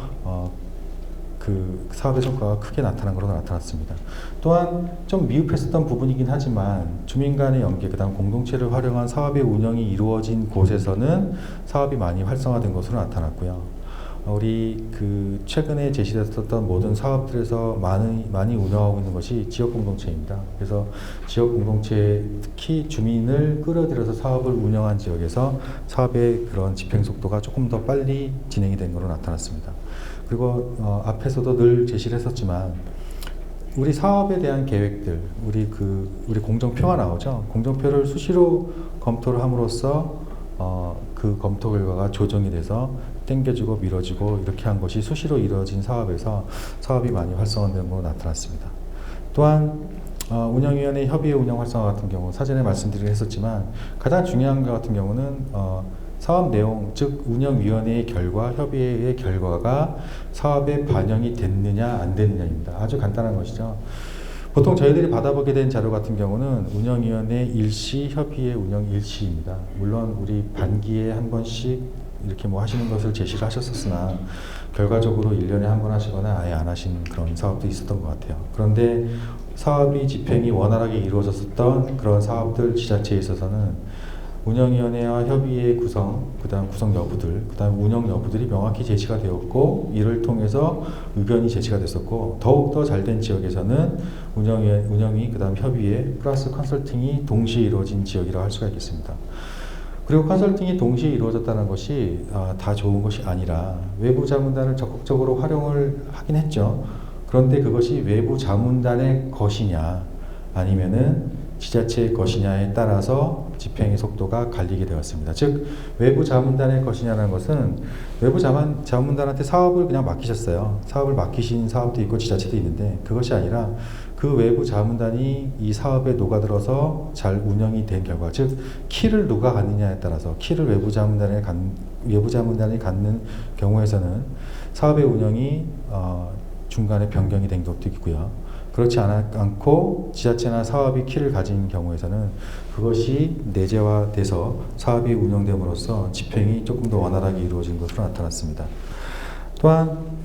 그 사업의 성과가 크게 나타난 것으로 나타났습니다. 또한 좀 미흡했었던 부분이긴 하지만 주민 간의 연계, 그 다음 공동체를 활용한 사업의 운영이 이루어진 곳에서는 사업이 많이 활성화된 것으로 나타났고요. 우리 그 최근에 제시됐었던 모든 사업들에서 많이 운영하고 있는 것이 지역 공동체입니다. 그래서 지역 공동체, 특히 주민을 끌어들여서 사업을 운영한 지역에서 사업의 그런 집행 속도가 조금 더 빨리 진행이 된 것으로 나타났습니다. 그리고 앞에서도 늘 제시를 했었지만 우리 사업에 대한 계획들, 우리 공정표가 나오죠. 공정표를 수시로 검토를 함으로써 그 검토 결과가 조정이 돼서 땡겨주고 밀어주고 이렇게 한 것이 수시로 이루어진 사업에서 사업이 많이 활성화된 것으로 나타났습니다. 또한 운영위원회 협의회 운영 활성화 같은 경우 사전에 말씀드리긴 했었지만 가장 중요한 것 같은 경우는 사업 내용, 즉 운영위원회의 결과, 협의회의 결과가 사업에 반영이 됐느냐 안 됐느냐입니다. 아주 간단한 것이죠. 보통 저희들이 받아보게 된 자료 같은 경우는 운영위원회 일시, 협의회 운영 일시입니다. 물론 우리 반기에 한 번씩 이렇게 뭐 하시는 것을 제시를 하셨었으나 결과적으로 1년에 한 번 하시거나 아예 안 하신 그런 사업도 있었던 것 같아요. 그런데 사업이 집행이 원활하게 이루어졌었던 그런 사업들 지자체에 있어서는 운영위원회와 협의회 구성, 그다음 구성 여부들, 그다음 운영 여부들이 명확히 제시가 되었고 이를 통해서 의견이 제시가 됐었고 더욱더 잘된 지역에서는 운영위, 그다음 협의회 플러스 컨설팅이 동시에 이루어진 지역이라고 할 수가 있겠습니다. 그리고 컨설팅이 동시에 이루어졌다는 것이 다 좋은 것이 아니라 외부 자문단을 적극적으로 활용을 하긴 했죠. 그런데 그것이 외부 자문단의 것이냐 아니면은 지자체의 것이냐에 따라서 집행의 속도가 갈리게 되었습니다. 즉 외부 자문단의 것이냐는 것은 외부 자문단한테 사업을 그냥 맡기셨어요. 사업을 맡기신 사업도 있고 지자체도 있는데 그것이 아니라 그 외부 자문단이 이 사업에 녹아들어서 잘 운영이 된 결과, 즉 키를 누가 갖느냐에 따라서 키를 외부 자문단이 갖는 경우에서는 사업의 운영이 중간에 변경이 된 것도 있고요. 그렇지 않고 지자체나 사업이 키를 가진 경우에서는 그것이 내재화돼서 사업이 운영됨으로써 집행이 조금 더 원활하게 이루어진 것으로 나타났습니다. 또한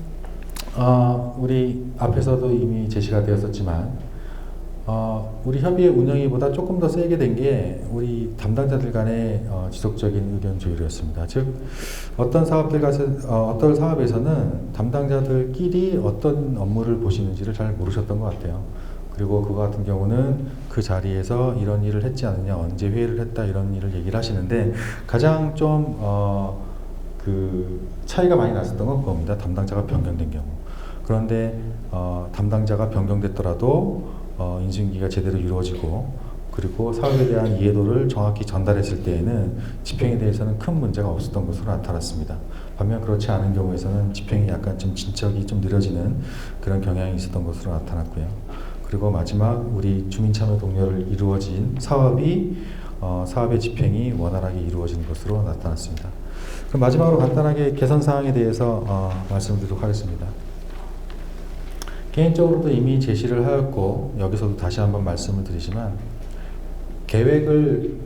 우리 앞에서도 이미 제시가 되었었지만 우리 협의회 운영위보다 조금 더 세게 된 게 우리 담당자들 간의 지속적인 의견 조율이었습니다. 즉 어떤 사업에서는 담당자들끼리 어떤 업무를 보시는지를 잘 모르셨던 것 같아요. 그리고 그거 같은 경우는 그 자리에서 이런 일을 했지 않느냐, 언제 회의를 했다 이런 일을 얘기를 하시는데 가장 좀 그 차이가 많이 났었던 건 그겁니다. 담당자가 변경된 경우. 그런데 담당자가 변경됐더라도 인수인계가 제대로 이루어지고 그리고 사업에 대한 이해도를 정확히 전달했을 때에는 집행에 대해서는 큰 문제가 없었던 것으로 나타났습니다. 반면 그렇지 않은 경우에서는 집행이 약간 좀 진척이 좀 느려지는 그런 경향이 있었던 것으로 나타났고요. 그리고 마지막 우리 주민참여 동료를 이루어진 사업의 집행이 원활하게 이루어진 것으로 나타났습니다. 그럼 마지막으로 간단하게 개선 사항에 대해서 말씀드리도록 하겠습니다. 개인적으로도 이미 제시를 하였고 여기서도 다시 한번 말씀을 드리지만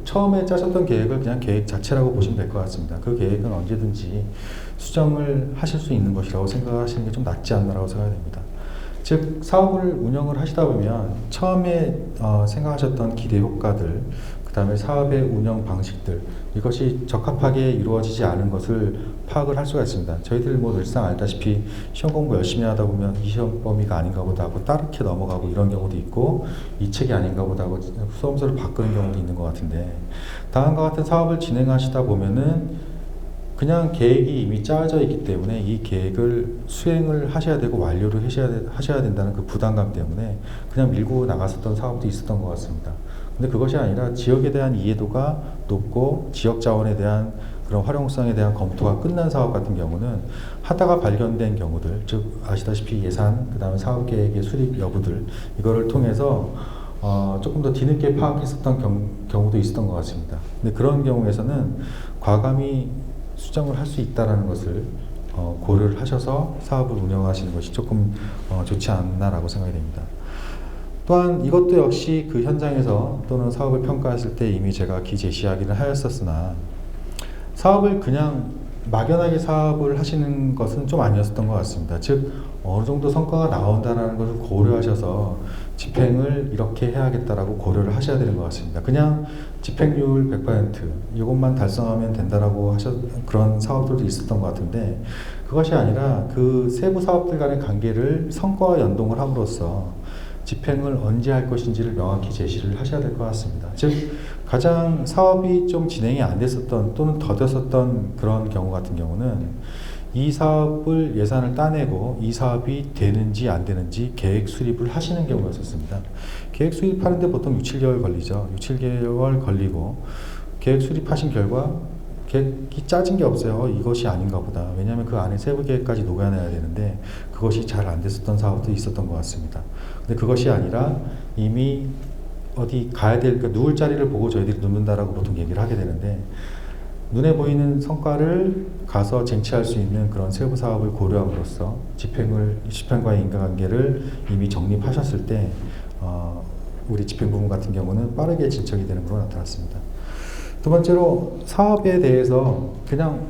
처음에 짜셨던 계획을 그냥 계획 자체라고 보시면 될 것 같습니다. 그 계획은 언제든지 수정을 하실 수 있는 것이라고 생각하시는 게 좀 낫지 않나라고 생각됩니다. 즉 사업을 운영을 하시다 보면 처음에 생각하셨던 기대 효과들, 그 다음에 사업의 운영 방식들 이것이 적합하게 이루어지지 않은 것을 파악을 할 수가 있습니다. 저희들 뭐 늘상 알다시피 시험 공부 열심히 하다 보면 이 시험 범위가 아닌가 보다 하고 따르게 넘어가고 이런 경우도 있고 이 책이 아닌가 보다 하고 수험서를 바꾸는 경우도 있는 것 같은데 다음과 같은 사업을 진행하시다 보면은 그냥 계획이 이미 짜져 있기 때문에 이 계획을 수행을 하셔야 되고 완료를 하셔야 된다는 그 부담감 때문에 그냥 밀고 나갔었던 사업도 있었던 것 같습니다. 근데 그것이 아니라 지역에 대한 이해도가 높고 지역 자원에 대한 그런 활용성에 대한 검토가 끝난 사업 같은 경우는 하다가 발견된 경우들, 즉 아시다시피 예산, 그 다음에 사업계획의 수립 여부들 이거를 통해서 조금 더 뒤늦게 파악했었던 경우도 있었던 것 같습니다. 근데 그런 경우에서는 과감히 수정을 할 수 있다는 것을 고려를 하셔서 사업을 운영하시는 것이 조금 좋지 않나라고 생각이 됩니다. 또한 이것도 역시 그 현장에서 또는 사업을 평가했을 때 이미 제가 기재시하기는 하였었으나 사업을 그냥 막연하게 사업을 하시는 것은 좀 아니었던 것 같습니다. 즉 어느 정도 성과가 나온다는 것을 고려하셔서 집행을 이렇게 해야겠다라고 고려를 하셔야 되는 것 같습니다. 그냥 집행률 100% 이것만 달성하면 된다라고 그런 사업들도 있었던 것 같은데, 그것이 아니라 그 세부 사업들 간의 관계를 성과와 연동을 함으로써 집행을 언제 할 것인지를 명확히 제시를 하셔야 될 것 같습니다. 즉 가장 사업이 좀 진행이 안 됐었던 또는 더뎠었던 그런 경우 같은 경우는 이 사업을 예산을 따내고 이 사업이 되는지 안 되는지 계획 수립을 하시는 경우가 있었습니다. 계획 수립하는데 보통 6, 7개월 걸리죠. 6, 7개월 걸리고 계획 수립하신 결과 계획이 짜진 게 없어요. 이것이 아닌가 보다. 왜냐하면 그 안에 세부 계획까지 녹여내야 되는데 그것이 잘 안 됐었던 사업도 있었던 것 같습니다. 근데 그것이 아니라 이미 어디 가야 될, 그러니까 누울 자리를 보고 저희들이 눕는다라고 보통 얘기를 하게 되는데, 눈에 보이는 성과를 가서 쟁취할 수 있는 그런 세부 사업을 고려함으로써 집행과의 인과관계를 이미 정립하셨을 때 우리 집행부문 같은 경우는 빠르게 진척이 되는 것으로 나타났습니다. 두 번째로 사업에 대해서 그냥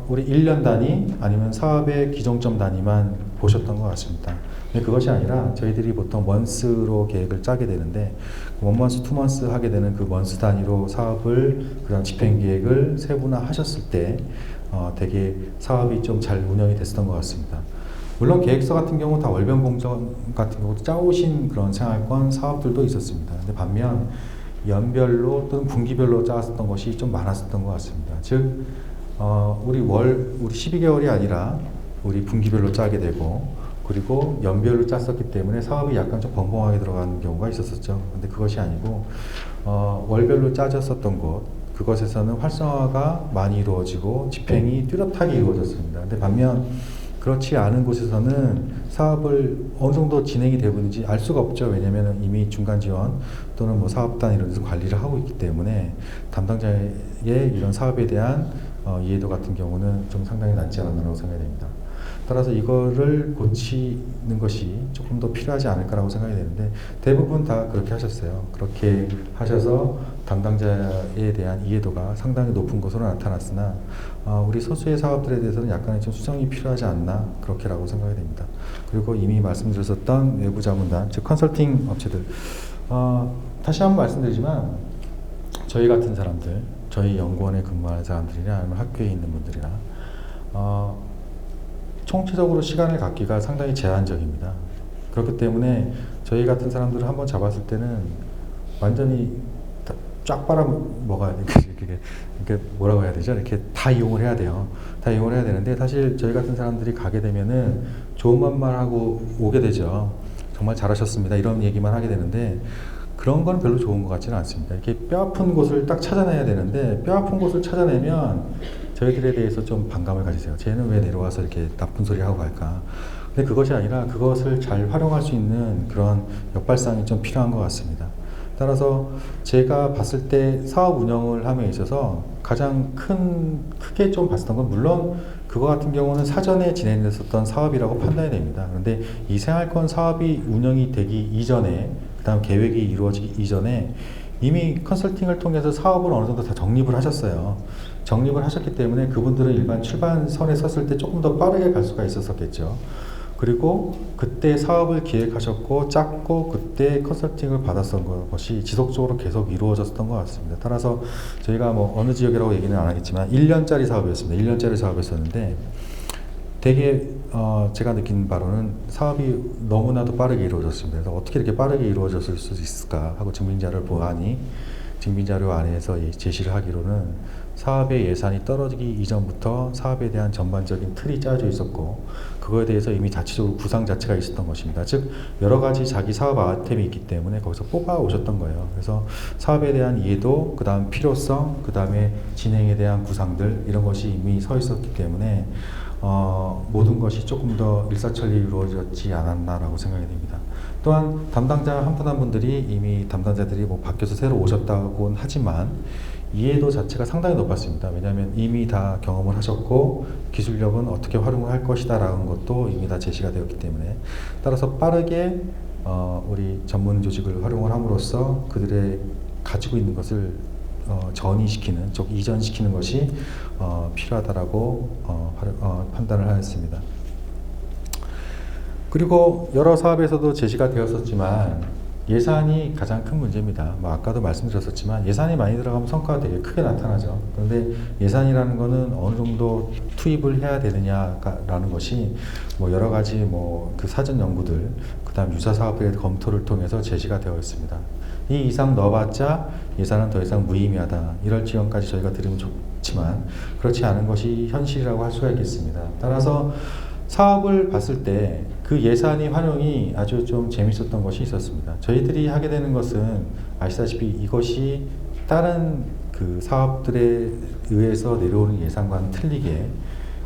우리 1년 단위 아니면 사업의 기종점 단위만 보셨던 것 같습니다. 근데 그것이 아니라 저희들이 보통 먼스로 계획을 짜게 되는데, 원먼스, 투먼스 하게 되는 그 먼스 단위로 사업을, 그다음 집행 계획을 세분화하셨을 때 되게 사업이 좀 잘 운영이 됐었던 것 같습니다. 물론 계획서 같은 경우 다 월변 공정 같은 경우도 짜오신 그런 생활권 사업들도 있었습니다. 근데 반면 연별로 또는 분기별로 짜왔었던 것이 좀 많았었던 것 같습니다. 즉 우리 12개월이 아니라 우리 분기별로 짜게 되고, 그리고 연별로 짰었기 때문에 사업이 약간 좀 벙벙하게 들어가는 경우가 있었었죠. 근데 그것이 아니고 월별로 짜졌었던 곳, 그것에서는 활성화가 많이 이루어지고 집행이 뚜렷하게 이루어졌습니다. 근데 반면 그렇지 않은 곳에서는 사업을 어느 정도 진행이 되고 있는지 알 수가 없죠. 왜냐하면 이미 중간 지원 또는 뭐 사업단 이런 데서 관리를 하고 있기 때문에 담당자의 이런 사업에 대한 이해도 같은 경우는 좀 상당히 낮지 않았나라고 생각이 됩니다. 따라서 이거를 고치는 것이 조금 더 필요하지 않을까라고 생각이 되는데, 대부분 다 그렇게 하셨어요. 그렇게 하셔서 담당자에 대한 이해도가 상당히 높은 것으로 나타났으나 우리 소수의 사업들에 대해서는 약간의 좀 수정이 필요하지 않나, 그렇게라고 생각이 됩니다. 그리고 이미 말씀드렸었던 외부 자문단, 즉 컨설팅 업체들, 다시 한번 말씀드리지만 저희 같은 사람들, 저희 연구원에 근무하는 사람들이나 아니면 학교에 있는 분들이나 총체적으로 시간을 갖기가 상당히 제한적입니다. 그렇기 때문에 저희 같은 사람들을 한번 잡았을 때는 완전히 쫙 빨아먹어야 돼. 이렇게 뭐라고 해야 되죠? 이렇게 다 이용을 해야 돼요. 다 이용을 해야 되는데, 사실 저희 같은 사람들이 가게 되면은 좋은 말만 하고 오게 되죠. 정말 잘하셨습니다, 이런 얘기만 하게 되는데, 그런 건 별로 좋은 것 같지는 않습니다. 이렇게 뼈아픈 곳을 딱 찾아내야 되는데, 뼈아픈 곳을 찾아내면 저희들에 대해서 좀 반감을 가지세요. 쟤는 왜 내려와서 이렇게 나쁜 소리 하고 갈까? 근데 그것이 아니라 그것을 잘 활용할 수 있는 그런 역발상이 좀 필요한 것 같습니다. 따라서 제가 봤을 때 사업 운영을 함에 있어서 가장 크게 좀 봤었던 건, 물론 그거 같은 경우는 사전에 진행됐었던 사업이라고 판단이 됩니다. 그런데 이 생활권 사업이 운영이 되기 이전에, 그 다음 계획이 이루어지기 이전에 이미 컨설팅을 통해서 사업을 어느 정도 다 정립을 하셨어요. 정립을 하셨기 때문에 그분들은 일반 출발선에 섰을 때 조금 더 빠르게 갈 수가 있었겠죠. 그리고 그때 사업을 기획하셨고 짰고 그때 컨설팅을 받았던 것이 지속적으로 계속 이루어졌던 것 같습니다. 따라서 저희가 뭐 어느 지역이라고 얘기는 안 하겠지만 1년짜리 사업이었습니다. 1년짜리 사업이었는데 되게 제가 느낀 바로는 사업이 너무나도 빠르게 이루어졌습니다. 그래서 어떻게 이렇게 빠르게 이루어졌을 수 있을까 하고 증빙자료를 보아하니, 증빙자료 안에서 제시를 하기로는 사업의 예산이 떨어지기 이전부터 사업에 대한 전반적인 틀이 짜져 있었고, 그거에 대해서 이미 자체적으로 구상 자체가 있었던 것입니다. 즉 여러 가지 자기 사업 아이템이 있기 때문에 거기서 뽑아 오셨던 거예요. 그래서 사업에 대한 이해도, 그 다음 필요성, 그 다음에 진행에 대한 구상들, 이런 것이 이미 서 있었기 때문에 모든 것이 조금 더 일사천리 이루어졌지 않았나라고 생각이 됩니다. 또한 담당자 한 분 한 분들이 이미 담당자들이 뭐 바뀌어서 새로 오셨다고는 하지만 이해도 자체가 상당히 높았습니다. 왜냐하면 이미 다 경험을 하셨고 기술력은 어떻게 활용을 할 것이다 라는 것도 이미 다 제시가 되었기 때문에, 따라서 빠르게 우리 전문 조직을 활용을 함으로써 그들의 가지고 있는 것을 전이시키는, 즉 이전시키는 것이 필요하다라고 판단을 하였습니다. 그리고 여러 사업에서도 제시가 되었었지만 예산이 가장 큰 문제입니다. 뭐 아까도 말씀드렸었지만 예산이 많이 들어가면 성과가 되게 크게 나타나죠. 그런데 예산이라는 거는 어느 정도 투입을 해야 되느냐라는 것이 뭐 여러 가지 뭐 그 사전 연구들, 그다음 유사 사업의 검토를 통해서 제시가 되어 있습니다. 이 이상 넣어봤자 예산은 더 이상 무의미하다. 이럴 지원까지 저희가 드리면 좋지만 그렇지 않은 것이 현실이라고 할 수가 있겠습니다. 따라서 사업을 봤을 때 그 예산의 활용이 아주 좀 재밌었던 것이 있었습니다. 저희들이 하게 되는 것은 아시다시피 이것이 다른 그 사업들에 의해서 내려오는 예산과는 틀리게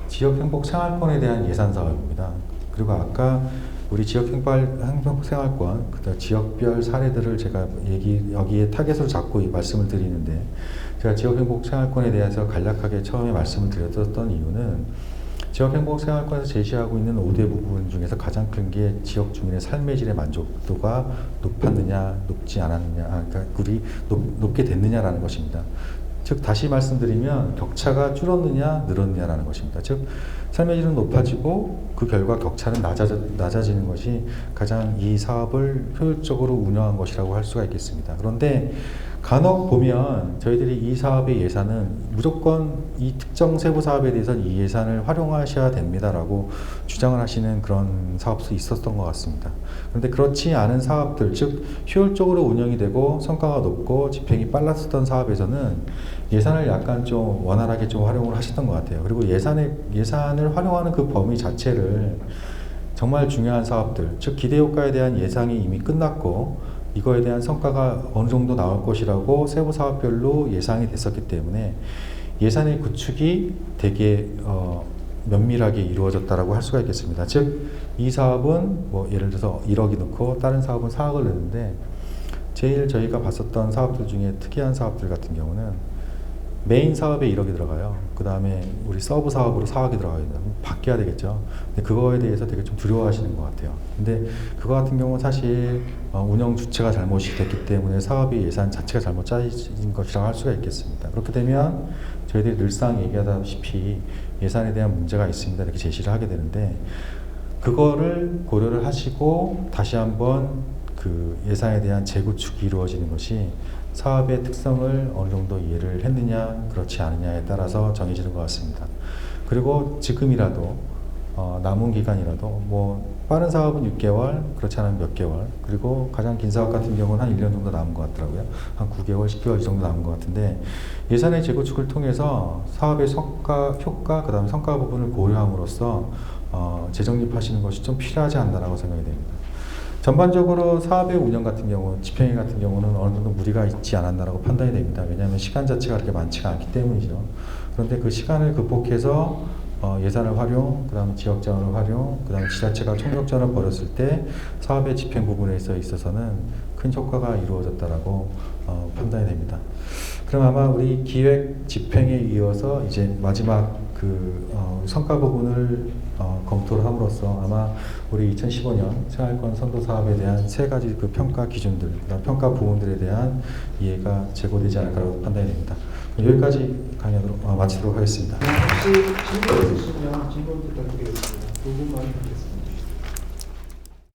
지역행복생활권에 대한 예산 사업입니다. 그리고 아까 우리 지역행복생활권, 그다음 지역별 사례들을 제가 여기에 타겟으로 잡고 말씀을 드리는데, 제가 지역행복생활권에 대해서 간략하게 처음에 말씀을 드렸던 이유는 지역행복생활권에서 제시하고 있는 5대 부분 중에서 가장 큰 게 지역 주민의 삶의 질의 만족도가 높았느냐, 높지 않았느냐, 그러니까 높게 됐느냐라는 것입니다. 즉 다시 말씀드리면 격차가 줄었느냐, 늘었느냐라는 것입니다. 즉 삶의 질은 높아지고 그 결과 격차는 낮아지는 것이 가장 이 사업을 효율적으로 운영한 것이라고 할 수가 있겠습니다. 그런데 간혹 보면 저희들이 이 사업의 예산은 무조건 이 특정 세부 사업에 대해서는 이 예산을 활용하셔야 됩니다라고 주장을 하시는 그런 사업도 있었던 것 같습니다. 그런데 그렇지 않은 사업들, 즉 효율적으로 운영이 되고 성과가 높고 집행이 빨랐었던 사업에서는 예산을 약간 좀 원활하게 좀 활용을 하셨던 것 같아요. 그리고 예산을 활용하는 그 범위 자체를 정말 중요한 사업들, 즉 기대 효과에 대한 예상이 이미 끝났고 이거에 대한 성과가 어느 정도 나올 것이라고 세부 사업별로 예상이 됐었기 때문에 예산의 구축이 되게 면밀하게 이루어졌다라고 할 수가 있겠습니다. 즉 이 사업은 뭐 예를 들어서 1억이 넣고 다른 사업은 4억을 넣는데 제일 저희가 봤었던 사업들 중에 특이한 사업들 같은 경우는 메인 사업에 1억이 들어가요. 그 다음에 우리 서브 사업으로 4억이 들어가야 된다. 바뀌어야 되겠죠. 근데 그거에 대해서 되게 좀 두려워하시는 것 같아요. 근데 그거 같은 경우는 사실 운영 주체가 잘못이 됐기 때문에 사업의 예산 자체가 잘못 짜진 것이라고 할 수가 있겠습니다. 그렇게 되면 저희들이 늘상 얘기하다시피 예산에 대한 문제가 있습니다. 이렇게 제시를 하게 되는데 그거를 고려를 하시고 다시 한번 그 예산에 대한 재구축이 이루어지는 것이 사업의 특성을 어느 정도 이해를 했느냐 그렇지 않느냐에 따라서 정해지는 것 같습니다. 그리고 지금이라도 남은 기간이라도 뭐 빠른 사업은 6개월, 그렇지 않으면 몇 개월, 그리고 가장 긴 사업 같은 경우는 한 1년 정도 남은 것 같더라고요. 한 9개월, 10개월 이 정도 남은 것 같은데 예산의 재구축을 통해서 사업의 효과, 그 다음에 성과 부분을 고려함으로써 재정립하시는 것이 좀 필요하지 않나라고 생각이 됩니다. 전반적으로 사업의 운영 같은 경우, 집행위 같은 경우는 어느 정도 무리가 있지 않았나라고 판단이 됩니다. 왜냐하면 시간 자체가 그렇게 많지가 않기 때문이죠. 그런데 그 시간을 극복해서 예산을 활용, 그 다음에 지역 자원을 활용, 그 다음에 지자체가 총력전을 벌였을 때 사업의 집행 부분에 있어서는 큰 효과가 이루어졌다라고 판단이 됩니다. 그럼 아마 우리 기획 집행에 이어서 이제 마지막 그 성과 부분을 검토를 함으로써 아마 우리 2015년 생활권 선도 사업에 대한 세 가지 그 평가 기준들, 그다음 평가 부분들에 대한 이해가 제고되지 않을까라고 판단이 됩니다. 여기까지 강의하도록 마치도록 하겠습니다. 혹시 질문 있으시면 질문 부탁드리겠습니다. 두 분만 하겠습니다.